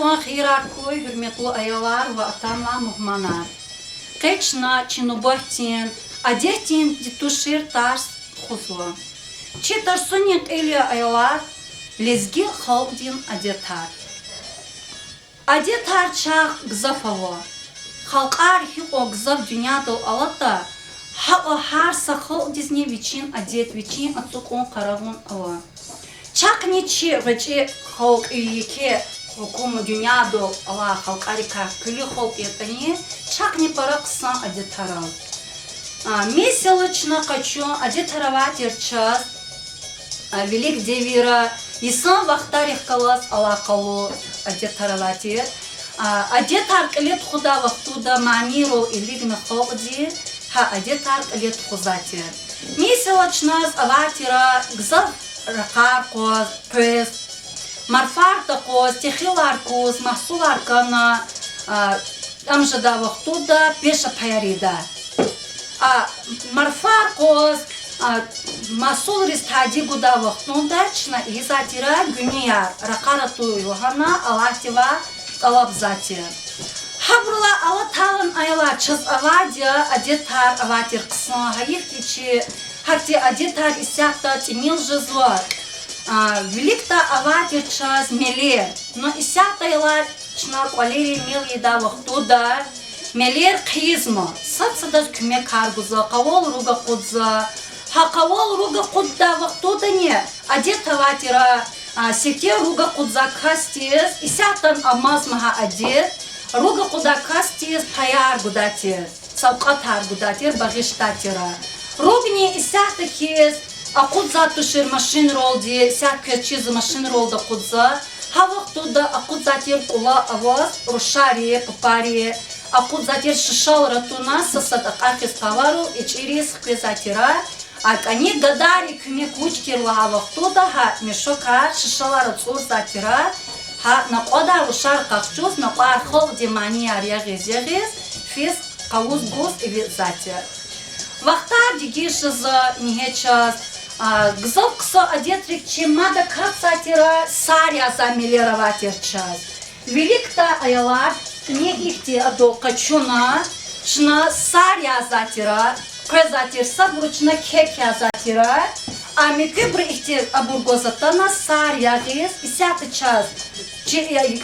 Sabah xeyir arkoy, hürmetli ayalar ve atamla muhmanar. Keçna чинубахтин, адехтин дитушир тарс хузло. Читар сонет эле аялар, лезги халдин адетар. Адетар чах гзафаво. Халкар хио гзав дюнядал алата, хао харса халдизне вичин адет вичин ацукон каравун ала. Чак ничи вачи халк иеке Хукуму дюнядо Аллах халкарика кли холк етани чак не параксан адетарал. Меселочно хочу адетаравать час велик девира и сам вахтарих калас Аллах калу адетаравать. Адетар клет худа вахтуда маниру илигна холди ха адетар клет хузати. Меселочно аватира гзав ракаркоз пресс Марфартакоз, техиларкоз, махсуларкана, амжада вахтуда пеша паярида. Марфаркоз, масул ристади гуда вахтуда чна изатира гуния ракарату йохана алатива талабзати. Хабрула алаталан айла час авадия адетар аватир ксан хаихтичи харти адетар исята тимил жезло. Великта аватир час мелер, но исята ила чна квалери мел еда вахтуда мелер кизма. Сатсадас кюме каргуза, кавол руга кудза, ха кавол руга кудда вахтуда не. Адет аватира сете руга кудза кастиес, исятан амазмаха адет, руга куда кастиес паяр гудатир, савкатар гудатир багиштатира. Ругни исята киес Акудза тушир машин ролди, всякая чиза машин ролда кудза. Хавах туда акудзатир кула аваз, рушарие, папарие. Акудзатир шишал ратуна, сосад акакис кавару, и через хквизатира. Они гадари кюме кучкир лавах туда, ха мешока шишала рацур затира. Ха накода рушар кахчуз, накоар холди мания рягиз, физ кауз гуз и визатир. Вахтар дигишиза нихечас. Гзовксо одетрик чемада кацатира саря замилироватир час. Великта аялар не ихти адокачуна чна саря затира, квезатир сабручна кекя затира, а микыбр ихти абургозатана саря гиз исята час.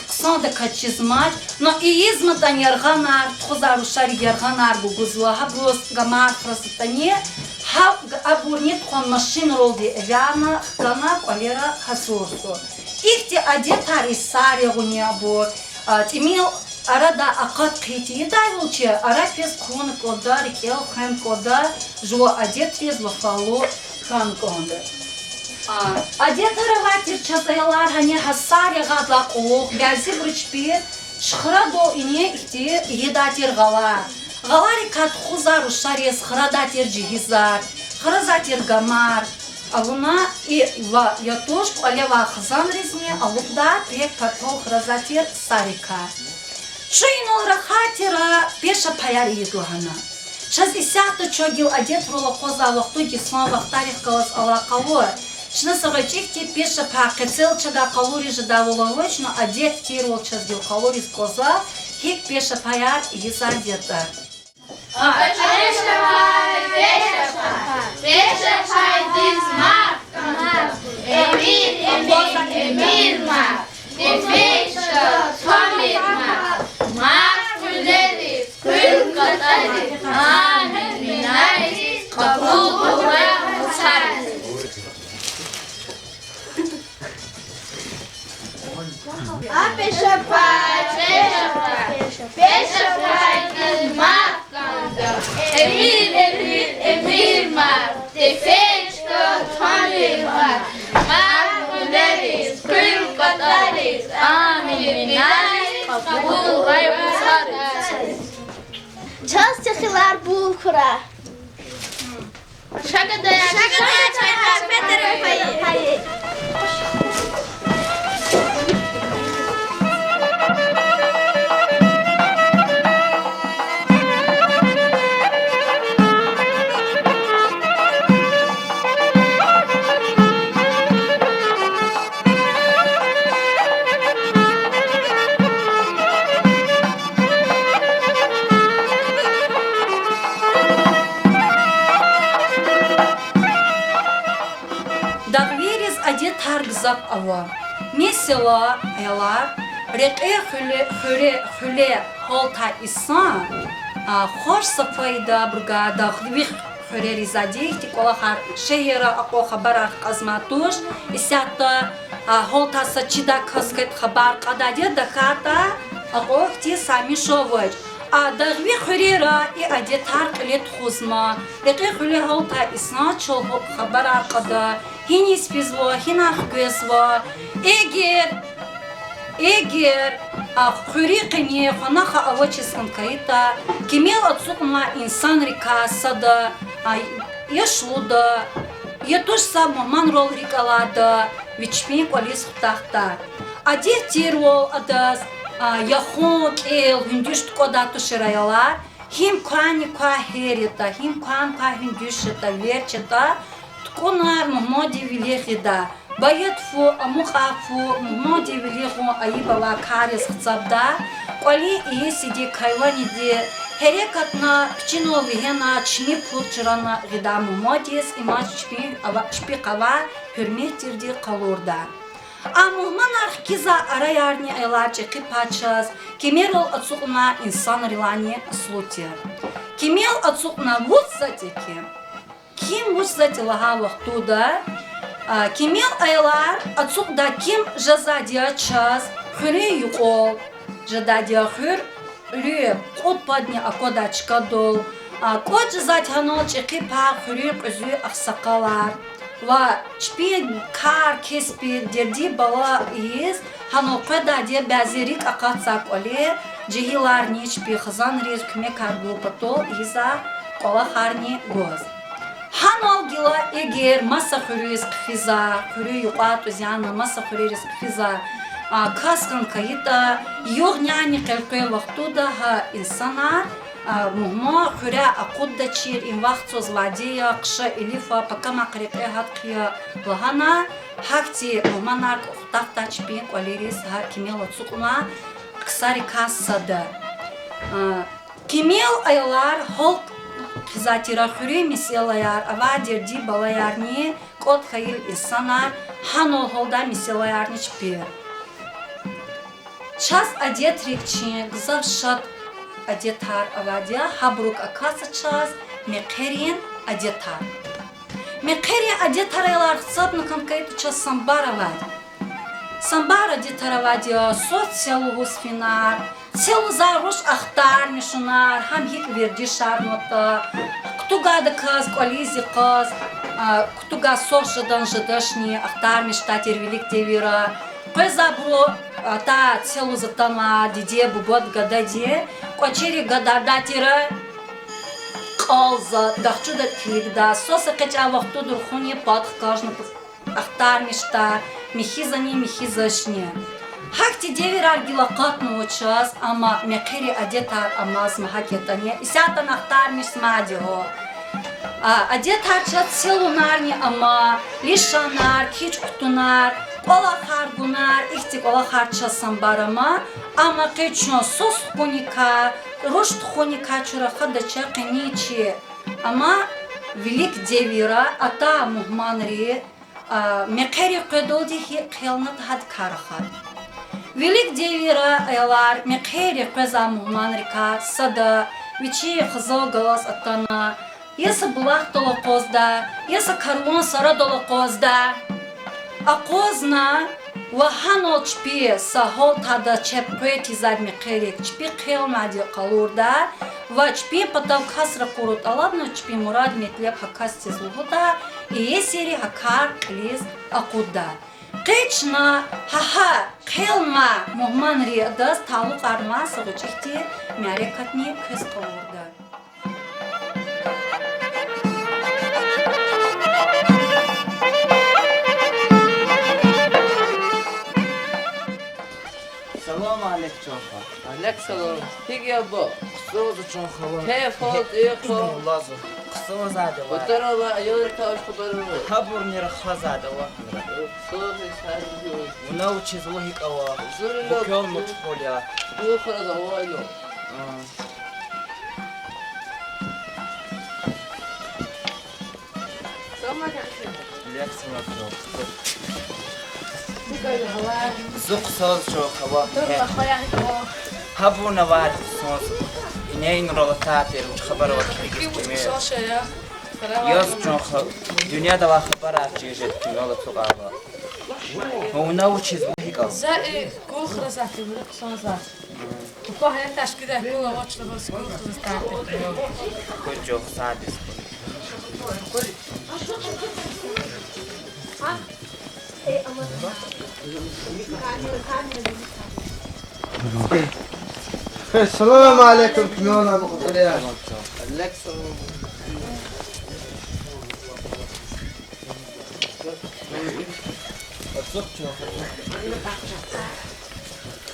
Ксонда качизмач, но и изматан ярганар, тхузарушари ярганар гугузла, хаброс гамар красотане, хаб абурнит хон машин ролди вяна, хкана квалера хасурсу. Ихти адетар и сари гунябур, тимил арада акат кити, едай волчи, арапес кон кода, рикел хан кода, жуа адетрез лафалу хан конда. Адетараватир часаялар хане хасари гадла кулук, бязи бручпи, шхрадо ине ихти едатир гала. Галари кат хузару шарес храдатир джигизар, хразатир гамар. Алуна и ва ятошку алева хазан резне, алукда прек патол хразатир сарика. Шуинол рахатира пеша паяри едугана. Час исята чогил адетрула коза вахту гисман вахтарих калас алакалор. Шна сагачихти пеша пакецел чага калори жадаволовочно адет тирол чазгил калори с коза хик пеша паяр еза дета. Пеша пай дизмар, Эмир мар, Пеша томир мар кулери, кул катари, амин минари, кабул кура сари. Пеша пай дизмар, Emir mar, Pecha tомир мар кулери, кул катари, амин минари, кабул кура сари. Часто хилар бухра. Шагадая чайхар Петер Пай. тар гзап ава. Mesela aylar reqe xule holta isan خوش صفایده برگا داخلی خورری زدی تی کلا خر شهر اقو خبر قزماتوش اسیاتا هولتا سچیدا کسکت خبر قدادی دکاتا اقو تی سامی شووج داخلی خوری را ای ادی ترک لیت خوزما رقی خوری هولتا اسنا چل خبر قدا هینی سپیزوا هینا خگوزوا اگر خوری قنیه خناخ اوچسکن کایتا کمیل اتسوقما انسان ریکاسادا یشلودا یتوش سا مهمان رول ریکالادا ویچپین کلیس خطاختا ادی تیرول اداز یخون کیل هندوشت کداتو شرایالار هیم کانی کا هریتا هیم کان کا هندوشتا ورچتا تکونار محمدی ویلیخیدا باید فو اموخافو محمدی ویلیخو ایبالا کاریس خطابدا قلی ایسیدی کایوانی دی هرکاتنا پچینو ویهنا چمی پوچرانا غدا محمدیس ایماچ چپی قوا hürmettirdi kalorda. Muhman arkiza arayarni aylarca kipachas, kemerol atsukna insan rilani slutir. Kemel atsukna vutsatiki. Kim vutsati laha vaktuda? Kemel aylar atsukda kim jazadiya chas, hüre yuqol, jadadiya hür, hüre kod padni akodachka dol, kod jazadhanol çekipa hüre qüzü aksakalar. Va çpi kar kespi derdi bala iz hanoqada diye bazirik aqatsak oli jihilarni çpi xazan riz küme karbu patol iza qola xarni goz hanol gila eger masa xuriz qiza xuri yuqat uzyan masa xuriz qiza kaskan kayita yoq yani qalqay vaqtuda ha insanlar مهما خورا اقود دچیر این وقت سوز وادیا قشه الیفا پکما قریقه هات قیا لهانا حقتی مهمانار اختاق دچبین قلیریس ها کمیل وطسوقنا قصاری کاسده کمیل ایلار هلق قزاتیرا خوری میسیلایار اوا دردی بالایارنی قد خیل insanlar هانو هلدا میسیلایارنی چپیر چاس ادیت ریکچین گزاف شد adetar avadia habruk akasa chas meqerin adetar meqeri adetar aylar sabna kankayt chas sambar avad sambar adetar avadia sotsial husfinar cel zarush akhtar mishunar ham hik verdi sharnota ktuga da kaz kolizi kaz ktuga soshadan jadashni akhtar mishtatir velik devira Пезабро та целу затама диде бубот гадади кочери гададатира qalza daxçuda kiligda sosa qecha vaqtu durxuni pat кажна ахтар мишта михизани михизашни hakti devir argilaqatnu час ama meqiri adetar amaz mahaketani isatan ахтар mismadiho adetar chat selunarni ama lishanar hiç kutunar Ola hargunar, ihtik ola harçasan barama, ama keçon sos xunika, roşt xunika çuraxa da çaqiniçi. Ama velik devira ata muhmanri meqeri qedoldi hi qelnat had karaxat. Velik devira aylar meqeri qeza muhmanri ka sada vichi xizal galas atana, yasa bulaq dolo qozda, yasa karvon sara dolo qozda. Aqozna va hanol çpi sahol tada çepqeti zadmi qerek çpi qelmadi qalurda va çpi patav kasra qurut aladna çpi murad metleb hakas tezluda eseri hakar qliz aquda qechna haha qelma muhman riadas taluq arma sığıçti merekatni qız qalurda Salam aleyk çoğha. Alek salam. Peki ya bu. Kısımızı çoğha var. Keyif ol, iyi ol. Lazım. Kısımız adı var. Oturma, yolları kavuş kabarı var. Habur nere khazada var. Soğuk işler yok. Buna uçiz lohik ava. Zorla. Bu köyün mutfol ya. Bu kadar da var yok. Sama gelsin. Aleyk salam çoğha. زوق ساز شو خوا هبو نواد ساز اینه رو تاتر و خبر وقت یاز چون دنیا دوا خبر اچیجت کنال تو قابا و نو چیز بهیکا گل خرزاتی بود سازات تو های تشکیل گل واچ تو بس گل خرزاتی کجا سادس السلام عليكم كميونا مقدرين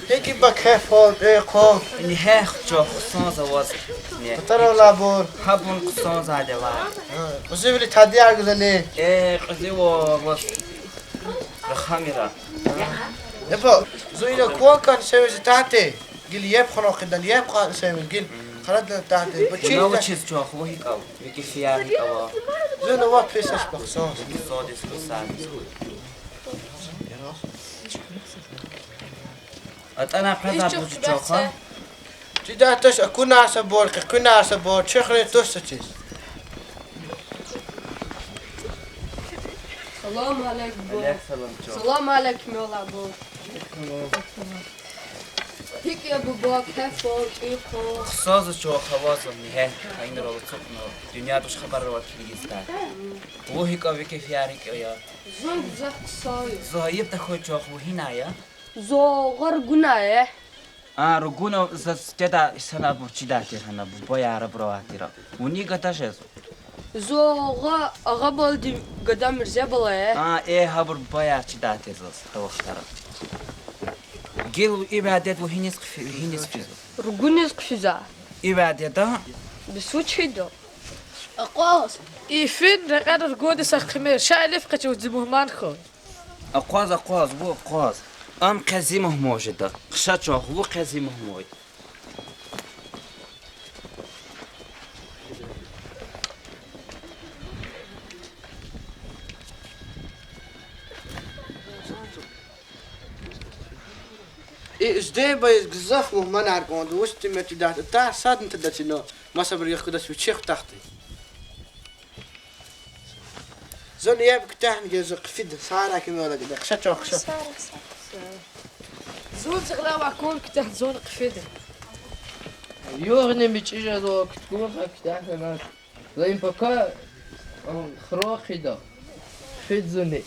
هيك بكيف هون ايه قوم اینی هخ جو ساز واز نه ترى لابور هبون ساز عده وار وزي لي تهدي عقدني قضی و واز رخاميرا يبا زوينا كون كان سوي تحتي قال يب خلو قدن يب قال سوي قال خلدنا تحتي نو بتشي چیز جو خو هیکا ویکی فیار هیکا زوينا وات فيسش بخصوص سادس کو سادس اتانا پردا بود جو خو تدا تش اكون عسى بورك كنا عسى بور شخري توستش سلام علیکم سلام جو سلام علیکم مولا بو هیکی ابو با کفو ایخو ساز جو خواز نه این رو تو دنیا دوش خبر رو کلیستا و هیکا ویکی فیار هیکا یا زون زخ سای زایب تا خود جو خو هینایا زوغر گناه رجونا زستدا سنة برشيدة تيرهنا بويا عرب رواتيرا وني قتاشز زوغا غبل دي قدام رزبله ايه هبر بويا شيدة تيزس هو اختار جيل إبادات وهينيس فيزو رجونيز قفزة إبادات بسوتش هيدو أقواس إيفين رقادر قودي سخمير شايلف قتو زمهمان خو أقواز بو أقواز أم قزيمه موجودة خشاتشو هو قزيمه موجود إيش ده بيز قزاف مهمن عرقون دوست متى ده تا صاد انت ده شنو ما صبر ياخدش في الشيخ تحتي زون يابك تحن جزق فيد صارا كم ولا كده خشات خشات زون زغلا وعكون كتاح زون قفيدة يوغني بيتشيجا دو كتكون خاكتاح لنا زين بكا خروخي دا فيد زوني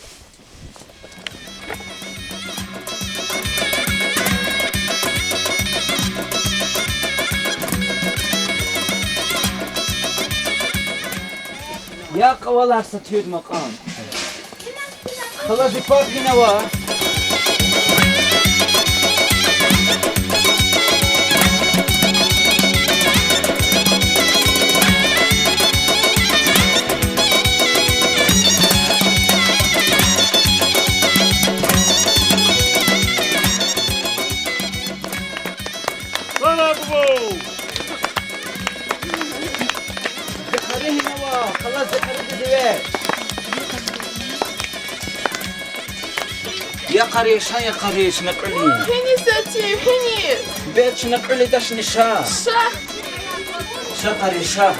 يا قوالا ستيود مقام خلاص يفاقي نوا خلاص يا قريش نقلي هني ستي هني بيتش نقلي داش نشا صح شا قريشا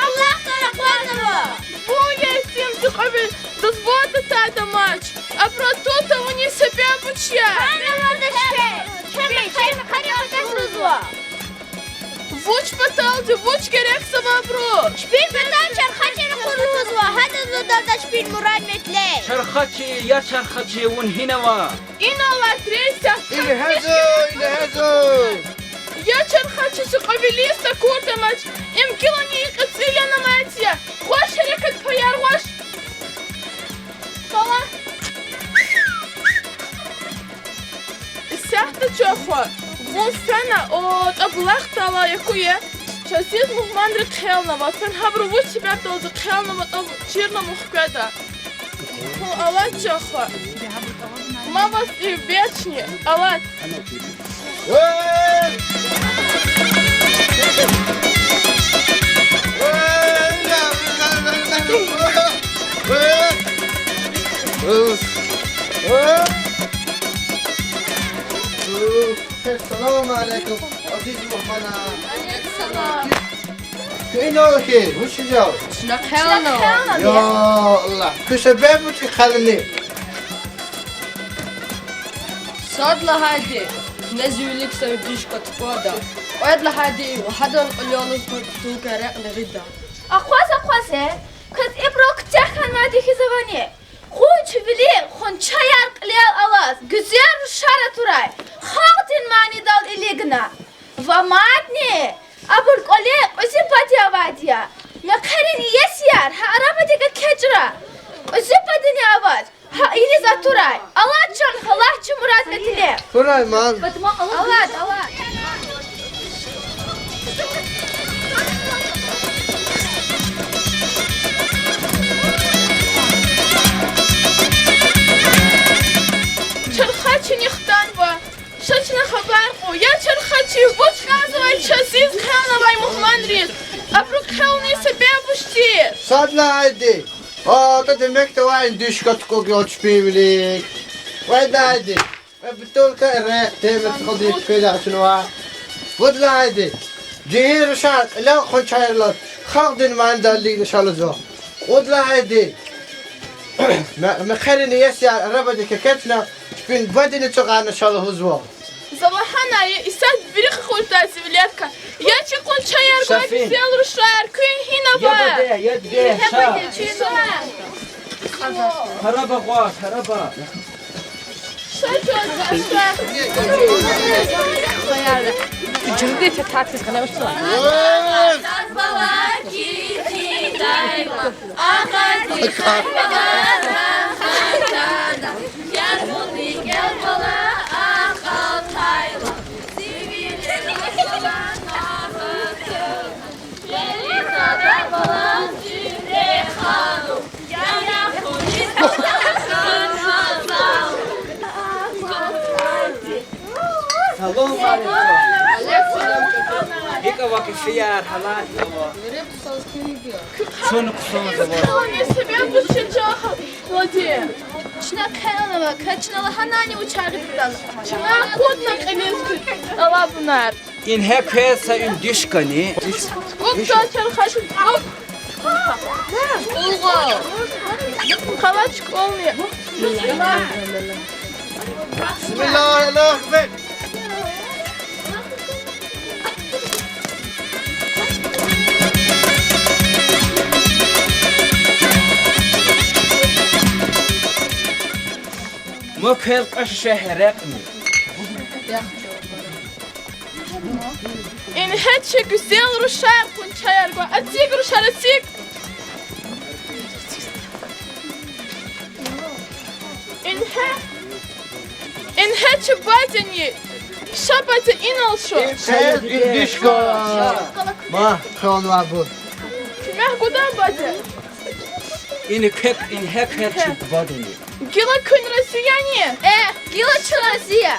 الله طرق Буня всем قبل дозволити тата матч, а про то вони себе обучають. Вучать Vuç batalcı, vuç gerekse babruç. Şpin betan çarxaçını kurluz va. Hadi zodada şpin muran metle. Çarxaçı ya çarxaçı un hinava. İnallah treysa. İle hezo. Я чархачу кавилиста куртамач. Им килони икациля на матья. Хош рекат паяр хош. Тола. Сяхта чохо. Вон фена от аблахтала якуе. Часиз мухмандри кхелнава. Фен хабру вуч себя толзу кхелнава тол чирна мухкведа. Алла чохо. Ма вас и вечни. Алла. السلام عليكم عزيز محمد. كينو خير وش جو؟ Şuna khelno. يا الله كشباب وش خلني. Sadla hadi. Ne zülik sevdişka tıpada. Oyadla hadi. Hadon olyoluz tu gerek ne gida. Ахваз. Кыз иброк тяхан мади хизавани. Хуч вили хон чаяр клел алас. Güzel şara turay. Haltin mani dal iligna. Va matni. Abur kole ozi patiya vadiya. Me karin yesyar. Ha arabadi ka kecra. Ozi padini avat. Ha iliza turay. Allah can Allah çumurat metile. كراي مان. Allah. Чархачи нихтанва. Шачна хабарху. Я чархачи. Вот сказывай часиз кхелнавай мухмандрис. Абру кхелни себе бушти. صادلا عادي. تدمك توين ديشكت كوكيوت شبيبلي. وين عادي. بتقول كأرق تيمت خدي كذا شنو. ودلا عادي. جهير شاد لا خن شايلات. خاضن ما عند اللي شالزو. ودلا عادي. ما خليني يسيا ربدي ككتنا. شبين بدني تقعنا شاله زوا. Zavahana ya isat biri khultasi vilyatka. Ya chikun chayar gwa Şafin. güzel ruşar. Kün hina Ya ba. de ya de. Haraba gwa haraba. Cümle tatis kana usta. Salam aleykum. Dika vakit fiyar halal yawa. Şunu kusana zavar. Kılani sebep bu çeçaha. Vadi. Şuna khelnava. Kaçna hanani uçarı bidan. Çına kodna kemiskü. Allah bunlar. In hekesa in dişkani. Ukta çarxaşı. Ulgo. Kalaç olmuyor. بسم الله الله أكبر. Mokher qashahrakni. In hetçe güzel ruşar kun çayar gwa. Atsik ruşar atsik. In hetçe badeni. Şabate in olşu. سيد ديشكو. ما خون وابو. Meh gudan bade. In hekher çıkvadini. Gila kun rasiyani. Gila çırasıya.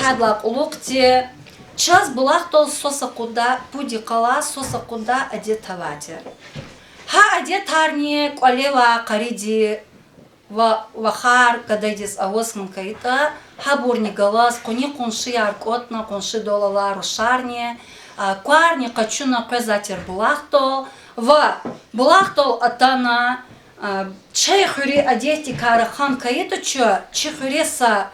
хадлак улукти, час булахтол соса куда буди кала соса куда одетавати. Ха одетарни колева кариди вахар кадайдис авосман кайта, ха бурни галас, кони конши аркотна, конши долала рушарни, кварни качуна казатер булахтол, булахтол атана чайхури одети карахан кайта чо, чайхуреса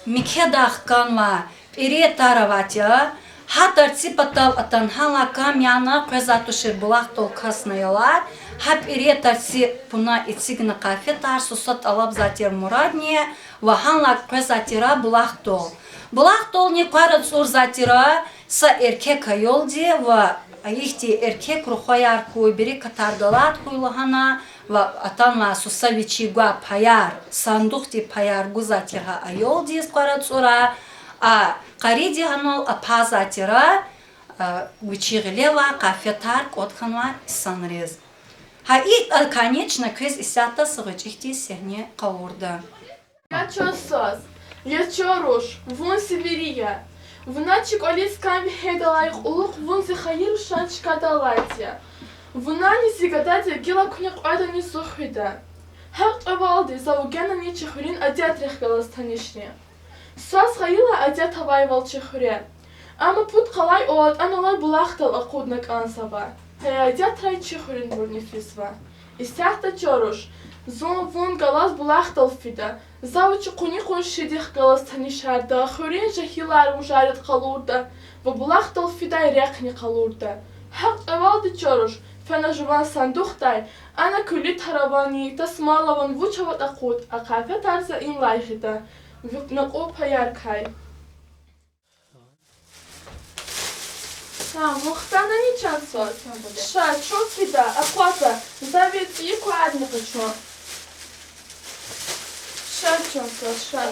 микедах канва перетараватя, хатар ципатал атанхала камяна казатуши булахтол каснаялар, ха перетарси пуна ицигна кафетар сусат алаб затер мурадне, ваханла казатира булахтол. Булахтол не кварат сур затира са эркек айолди ва ихти эркек рухаяр куйбери катаргалат куйлахана ва атанла сусавичи гуа паяр сандухти паяр гузатира айолди кварат сура а кариди ханол апазатира гучиглева кафетар котханва санрез. Ха и конечно квез исята сыгычихти сехне каурда. Я чосос, я чоруш, вон северия. В ночи колец камень хедалайх улух вон зихаир шанчка далатия. В нани зигадатия гила куняк айда не сухида. Хакт авалди заугена не чехурин адят рехгалас танишне. Сас хаила адят хавайвал чехуре. Ама пут қалай оад аналар булахтал акуднак ансаба. Хай адят рай чехурин бурнифисва. Исяхта чоруш. Зон вон галас булахтал фида. Завучи куни кун шидих галас танишарда. Хурин жахилар ужарит қалурда. Ва булахтал фидай ряхни қалурда. Хакт авалди чоруш. Фана жуван сандухтай. Ана кули таравани. Тасмалаван вучават акуд. Акафе тарса ин лайхида. Випнак паяркай. Мухтана не часот. Ша, чё фида, аквата, завет и куадника чё. Ша, часот, ша.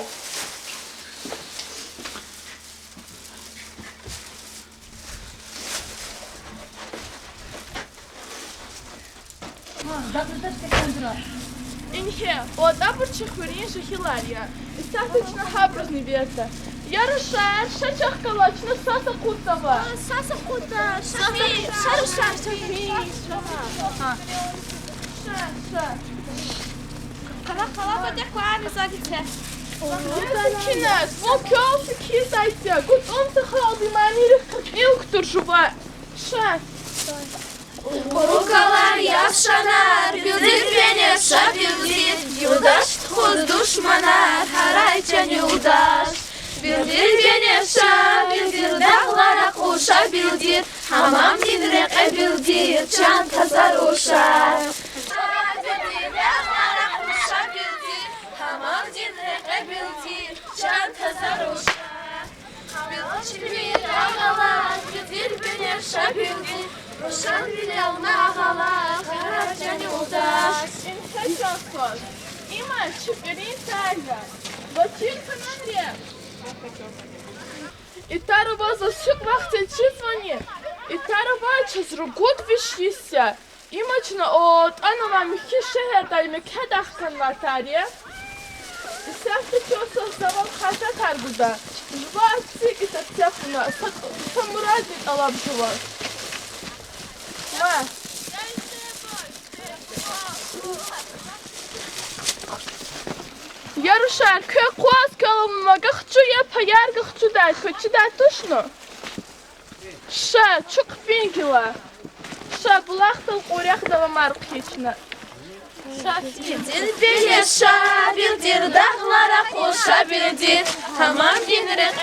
Инхе, от апорчи хурин шахилария. Истаточно хаброзни верта. Ярушар, шачах калачна саса кутава. Саса кута, шафи, шарушар, Шафи. Ша. Кала баде куани загите. Кинес, вон кёлсы кисайся. Гуд он ты халди манирих илктур жуба. Ша. Урукалар яшанар, билдир бене ша билдир. Юлдаш худ душманар, харайчан юлдаш. Билдир бене ша билдир, дағлара қуша билдир. Хамам динрек э билдир, чан тазарушар. Билдир, дағлара қуша билдир. Хамам динрек э билдир, чан тазарушар. Билдир ағалар, билдир бене ша билдир. Рошан билел нағалар, харайчан юлдаш. Инхе часот. Има чуперин тайга. Бачирка нанре. И тарова за всюк вахте чизвани. И тарова час ругут вишлися. Имачна от анова михи шехердай мекедахкан ватария. И сяхте чосо завал хата таргуда. Жва цик и тацяфуна. Самурадник алаб жува. Ма. Ярушар, кök қуаз калымыма гахчу я паяр гахчу дай, хочи дай точно? Ша, чук фингила. Ша, булахтал урях дава марк хична. Билдир бене ша билдир, дағлара қуша билдир. Хамам динрек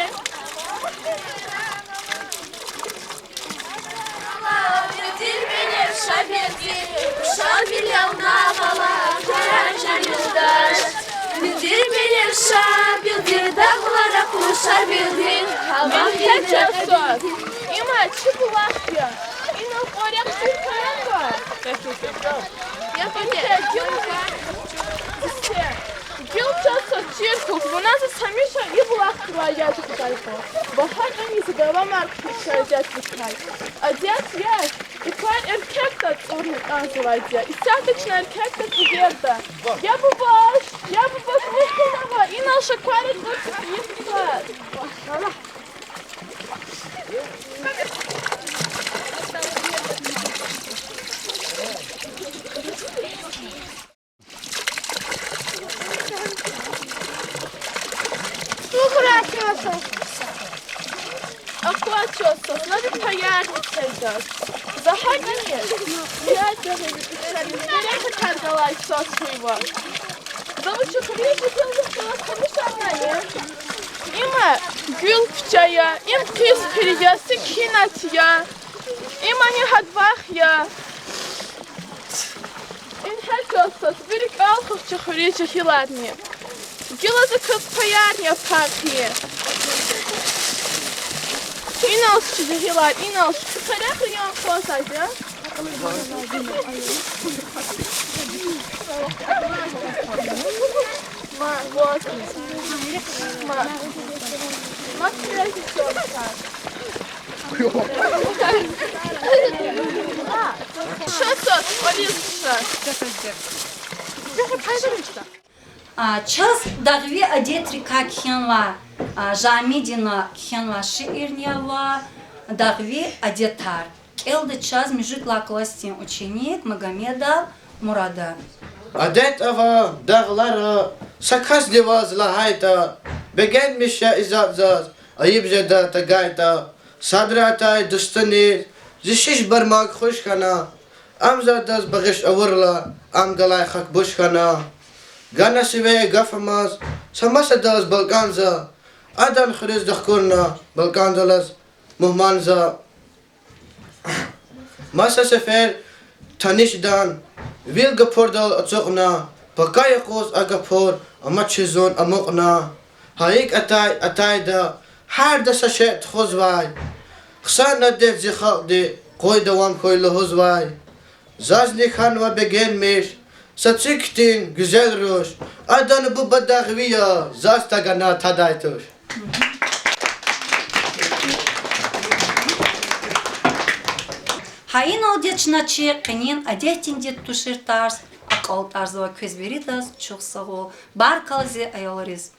билдир бене ша билдир. Ушан билел нағалар, харайчан юлдаш. Билдир бене ша билдир, дағлара қуша билдир. Хамам динрек Хечесос. Има, чи булахтя? Ина урях сикарanga. Я понял. Гил часо чиркух, вона за самиша и булахтва я чекалько. Бахар они загава марк хиша дят вискай. А дят я, и квар эркектат урник называется. И сяточно эркектат уверда. Я бы баш, мухунава, и наша кварит вот есть. Оплачиваться, надо поярничать. Заходи. Я тебе торговать все своего. Да вы что, хрени, Има гül пчая, им кис переясы кинатья. Им они хадвахья. Им хакосас, вирик алхов чахурича хиладни. Гила за кыс поярня пахье. İnal çizihiler, inal. Kare yan klasaydı. Час дагви адетрика кхенва, жамидина кхенва шиирнева, дагви адетар. Келды час межит лакластин ученик Магомеда Мурада. Adet ava dağlara sakas divazla hayta begenmişe izatzaz ayıbjada tagayta sadratay dustani zişiş barmak hoş kana amzadaz bagış avurla amgalay hak buş kana gana sive gafamaz samasadaz balkanza adan khriz dakhkurna balkanzalaz muhmanza masa sefer tanışdan Vil gapordal atsokna, pakaya kos agapor, amachizon amokna. Haik atay da, her da sashet khozvay. Khsana de zikhaldi, koy devam koylu hozvay. Zazni khanva begenmiş, satsiktin güzel roş. Adanı bu badagviya, zastagana tadaytur. Hain audiyachnachı qinin adehtindet tuşir tarz, akal tarzıva köz veritaz, çok sağ ol. Barkalzi ayolariz.